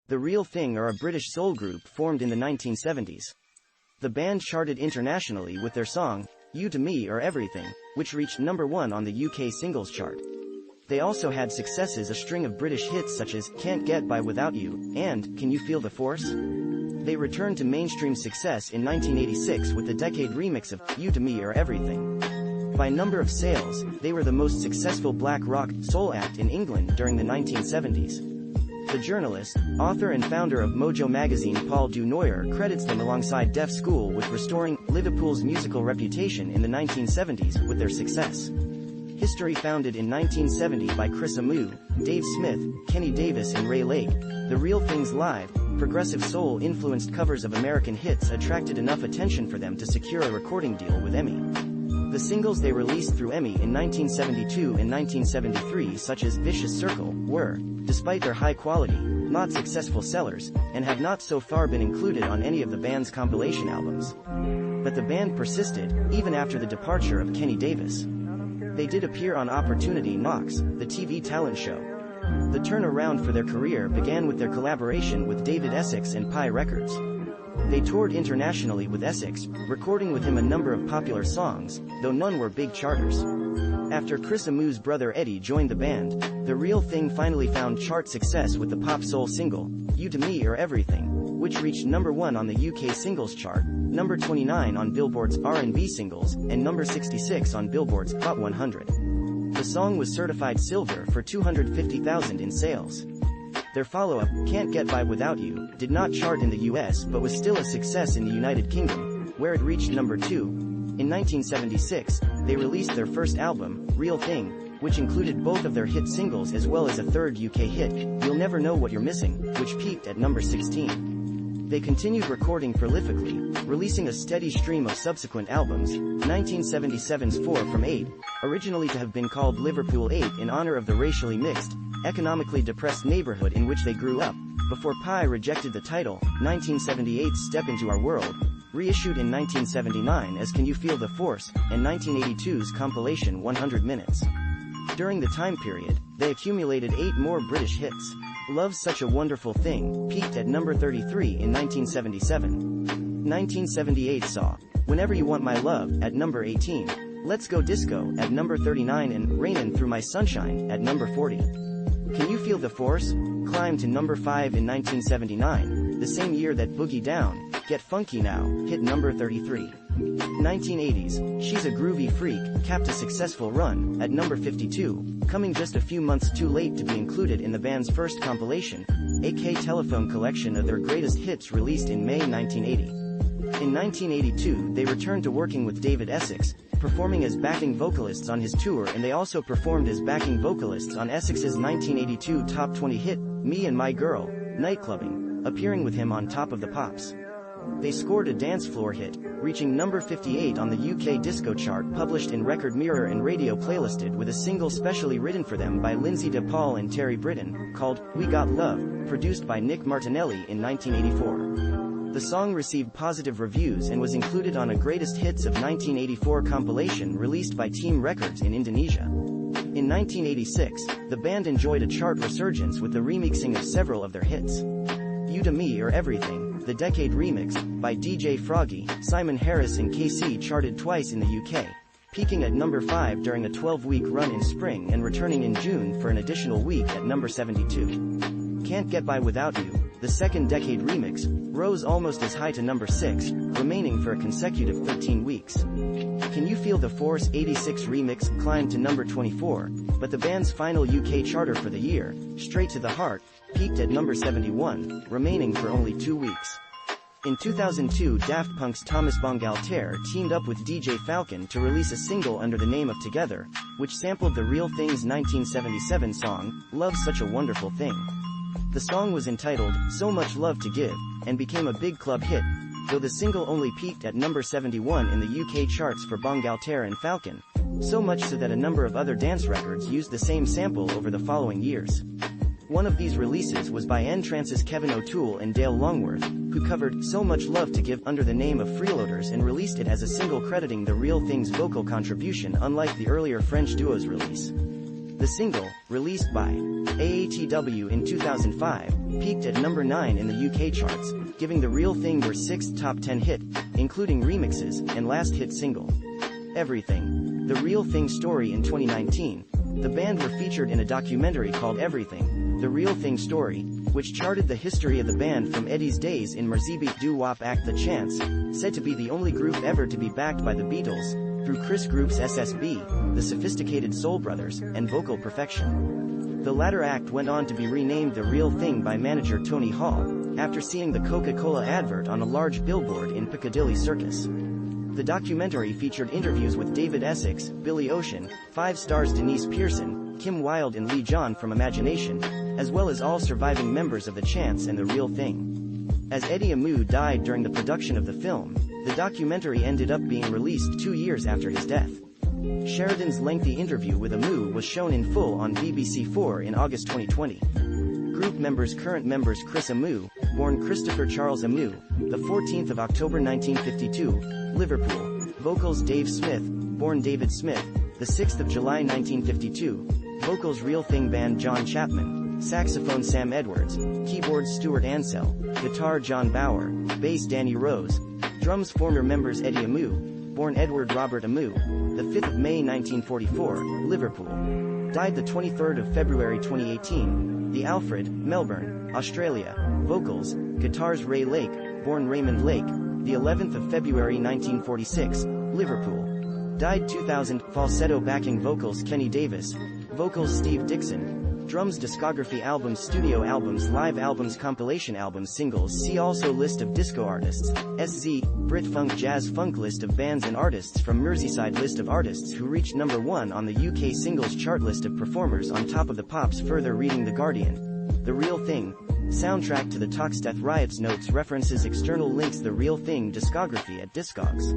The Real Thing are a British soul group formed in the 1970s. The band charted internationally with their song, You to Me Are Everything, which reached #1 on the UK singles chart. They also had successes, a string of British hits such as Can't Get By Without You and Can You Feel the Force? They returned to mainstream success in 1986 with the decade remix of You to Me Are Everything. By number of sales, they were the most successful black rock soul act in England during the 1970s. The journalist, author and founder of Mojo magazine Paul Du Noyer credits them alongside Def School with restoring Liverpool's musical reputation in the 1970s with their success. History founded in 1970 by Chris Amu, Dave Smith, Kenny Davis and Ray Lake, The Real Thing's live, progressive soul-influenced covers of American hits attracted enough attention for them to secure a recording deal with EMI. The singles they released through EMI in 1972 and 1973 such as Vicious Circle, were, despite their high quality, not successful sellers, and have not so far been included on any of the band's compilation albums. But the band persisted, even after the departure of Kenny Davis. They did appear on Opportunity Knocks, the TV talent show. The turnaround for their career began with their collaboration with David Essex and Pi Records. They toured internationally with Essex, recording with him a number of popular songs, though none were big charters. After Chris Amu's brother Eddie joined the band, The Real Thing finally found chart success with the pop soul single, You to Me Are Everything, which reached #1 on the UK singles chart, number 29 on Billboard's R&B singles, and number 66 on Billboard's Hot 100. The song was certified silver for $250,000 in sales. Their follow-up, Can't Get By Without You, did not chart in the US but was still a success in the United Kingdom, where it reached #2. In 1976, they released their first album, Real Thing, which included both of their hit singles as well as a third UK hit, You'll Never Know What You're Missing, which peaked at number 16. They continued recording prolifically, releasing a steady stream of subsequent albums, 1977's 4 from 8, originally to have been called Liverpool 8 in honor of the racially mixed, economically depressed neighborhood in which they grew up, before Pi rejected the title, 1978's Step Into Our World, reissued in 1979 as Can You Feel the Force, and 1982's compilation 100 Minutes. During the time period, they accumulated 8 more British hits. Love's Such a Wonderful Thing peaked at number 33 in 1977. 1978 saw Whenever You Want My Love at number 18, Let's Go Disco at number 39 and Rainin' Through My Sunshine at number 40. Can You Feel the Force climbed to number 5 in 1979, the same year that Boogie Down, Get Funky Now hit number 33. 1980s, She's a Groovy Freak capped a successful run at number 52, coming just a few months too late to be included in the band's first compilation, AK Telephone collection of their greatest hits released in May 1980. In 1982, they returned to working with David Essex, performing as backing vocalists on his tour, and they also performed as backing vocalists on Essex's 1982 top 20 hit, Me and My Girl, Nightclubbing, appearing with him on Top of the Pops. They scored a dance floor hit, reaching number 58 on the UK disco chart, published in Record Mirror and radio playlisted with a single specially written for them by Lindsay DePaul and Terry Britton, called We Got Love, produced by Nick Martinelli in 1984. The song received positive reviews and was included on a Greatest Hits of 1984 compilation released by Team Records in Indonesia. In 1986, the band enjoyed a chart resurgence with the remixing of several of their hits. You to Me Are Everything, the Decade Remix, by DJ Froggy, Simon Harris and KC charted twice in the UK, peaking at number 5 during a 12-week run in spring and returning in June for an additional week at number 72. Can't Get By Without You, the second Decade Remix, rose almost as high to number 6, remaining for a consecutive 13 weeks. Can You Feel the Force 86 Remix climbed to number 24, but the band's final UK charter for the year, Straight to the Heart, peaked at number 71, remaining for only 2 weeks. In 2002, Daft Punk's Thomas Bangalter teamed up with DJ Falcon to release a single under the name of Together, which sampled The Real Thing's 1977 song, Love's Such a Wonderful Thing. The song was entitled So Much Love to Give, and became a big club hit, though the single only peaked at number 71 in the UK charts for Bangalter and Falcon, so much so that a number of other dance records used the same sample over the following years. One of these releases was by N-Trance's Kevin O'Toole and Dale Longworth, who covered So Much Love to Give under the name of Freeloaders and released it as a single crediting The Real Thing's vocal contribution, unlike the earlier French duo's release. The single, released by AATW in 2005, peaked at number 9 in the UK charts, giving The Real Thing their 6th top 10 hit, including remixes, and last hit single. Everything. The Real Thing Story. In 2019, the band were featured in a documentary called Everything, The Real Thing Story, which charted the history of the band from Eddie's days in Merseybeat doo-wop act The Chance, said to be the only group ever to be backed by the Beatles, through Chris Group's SSB, the Sophisticated Soul Brothers, and vocal perfection. The latter act went on to be renamed The Real Thing by manager Tony Hall, after seeing the Coca-Cola advert on a large billboard in Piccadilly Circus. The documentary featured interviews with David Essex, Billy Ocean, 5 stars Denise Pearson, Kim Wilde and Lee John from Imagination, as well as all surviving members of The Chance and The Real Thing. As Eddie Amu died during the production of the film, the documentary ended up being released 2 years after his death. Sheridan's lengthy interview with Amu was shown in full on BBC4 in August 2020. Group members. Current members: Chris Amu, born Christopher Charles Amu, the 14th of October 1952, Liverpool. Vocals: Dave Smith, born David Smith, the 6th of July 1952. Vocals: Real Thing Band: John Chapman. Saxophone: Sam Edwards. Keyboards: Stuart Ansell. Guitar: John Bauer. Bass: Danny Rose. Drums. Former members: Eddie Amu, born Edward Robert Amu, the 5th of May 1944, Liverpool. Died the 23rd of February 2018. The Alfred, Melbourne, Australia. Vocals: guitars: Ray Lake, born Raymond Lake, the 11th of February 1946, Liverpool. Died 2000. Falsetto backing vocals: Kenny Davis. Vocals: Steve Dixon. Drums. Discography: albums, studio albums, live albums, compilation albums, singles. See also List of disco artists, SZ, Brit Funk, Jazz Funk. List of bands and artists from Merseyside. List of artists who reached number 1 on the UK singles chart. List of performers on Top of the Pops. Further reading: The Guardian. The Real Thing. Soundtrack to the Toxteth Riots. Notes. References. External links. The Real Thing discography at Discogs.